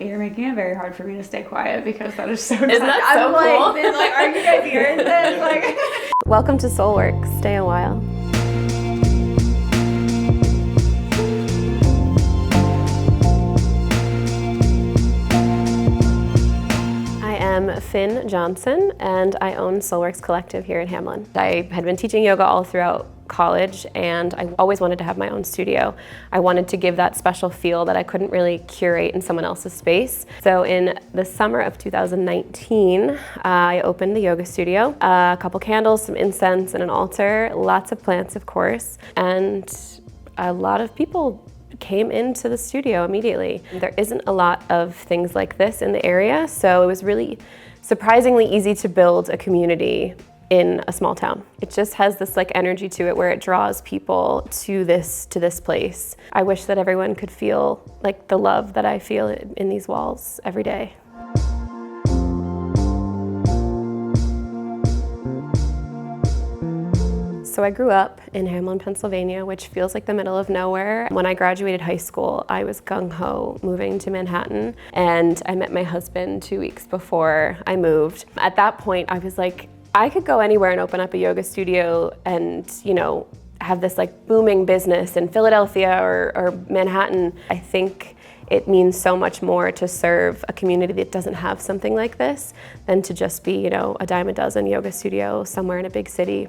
You're making it very hard for me to stay quiet because that is so Isn't that so cool? Like, are you guys hearing this? Like, welcome to Soulworks. Stay a while. I am Finn Johnson, and I own Soulworks Collective here in Hamlin. I had been teaching yoga all throughout college, and I always wanted to have my own studio. I wanted to give that special feel that I couldn't really curate in someone else's space. So in the summer of 2019, I opened the yoga studio. A couple candles, some incense, and an altar, lots of plants, of course, and a lot of people came into the studio immediately. There isn't a lot of things like this in the area, so it was really surprisingly easy to build a community in a small town. It just has this like energy to it where it draws people to this place. I wish that everyone could feel like the love that I feel in these walls every day. So I grew up in Hamlin, Pennsylvania, which feels like the middle of nowhere. When I graduated high school, I was gung-ho moving to Manhattan, and I met my husband 2 weeks before I moved. At that point, I was like, I could go anywhere and open up a yoga studio and, have this like booming business in Philadelphia or Manhattan. I think it means so much more to serve a community that doesn't have something like this than to just be, a dime a dozen yoga studio somewhere in a big city.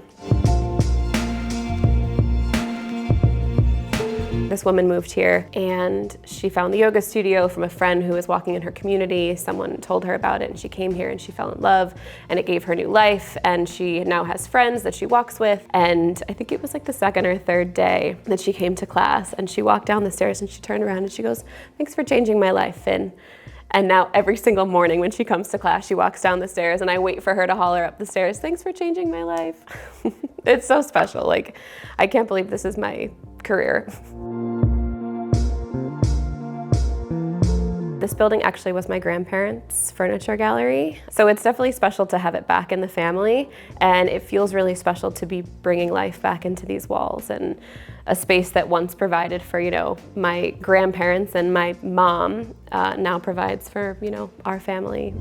This woman moved here and she found the yoga studio from a friend who was walking in her community. Someone told her about it and she came here and she fell in love, and it gave her new life, and she now has friends that she walks with. And I think it was like the second or third day that she came to class, and she walked down the stairs and she turned around and she goes, "Thanks for changing my life, Finn." And now every single morning when she comes to class, she walks down the stairs and I wait for her to holler up the stairs, "Thanks for changing my life." It's so special. Like, I can't believe this is my career. This building actually was my grandparents' furniture gallery, so it's definitely special to have it back in the family, and it feels really special to be bringing life back into these walls and a space that once provided for, my grandparents and my mom now provides for, our family.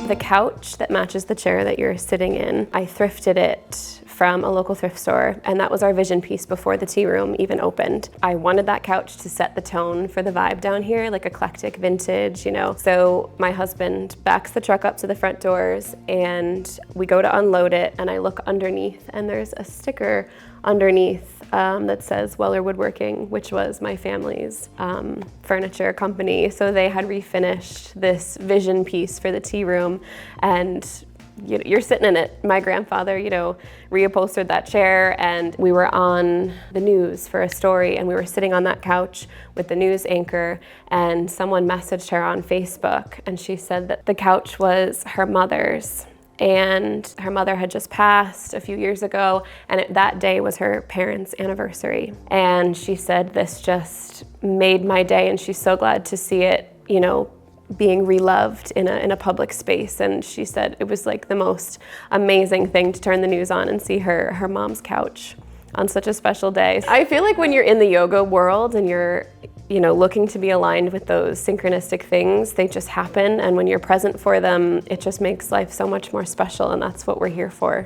The couch that matches the chair that you're sitting in, I thrifted it from a local thrift store, and that was our vision piece before the tea room even opened. I wanted that couch to set the tone for the vibe down here, like eclectic vintage, So my husband backs the truck up to the front doors and we go to unload it, and I look underneath and there's a sticker underneath that says Weller Woodworking, which was my family's furniture company. So they had refinished this vision piece for the tea room, and you're sitting in it. My grandfather, reupholstered that chair, and we were on the news for a story, and we were sitting on that couch with the news anchor, and someone messaged her on Facebook, and she said that the couch was her mother's, and her mother had just passed a few years ago, and that day was her parents' anniversary. And she said this just made my day, and she's so glad to see it, being reloved in a public space. And she said it was like the most amazing thing to turn the news on and see her mom's couch on such a special day. I feel like when you're in the yoga world and you're looking to be aligned with those synchronistic things, they just happen, and when you're present for them, it just makes life so much more special, and that's what we're here for.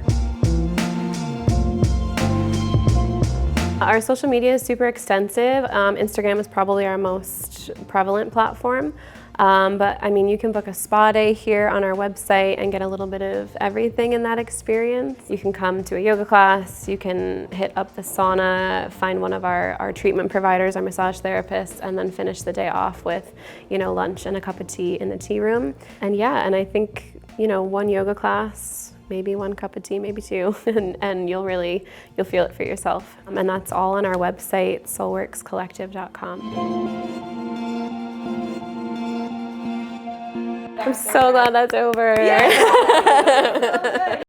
Our social media is super extensive. Instagram is probably our most prevalent platform. But you can book a spa day here on our website and get a little bit of everything in that experience. You can come to a yoga class, you can hit up the sauna, find one of our treatment providers, our massage therapists, and then finish the day off with, lunch and a cup of tea in the tea room. And I think, one yoga class, maybe one cup of tea, maybe two, and you'll feel it for yourself. And that's all on our website, soulworkscollective.com. I'm so glad that's over. Yeah.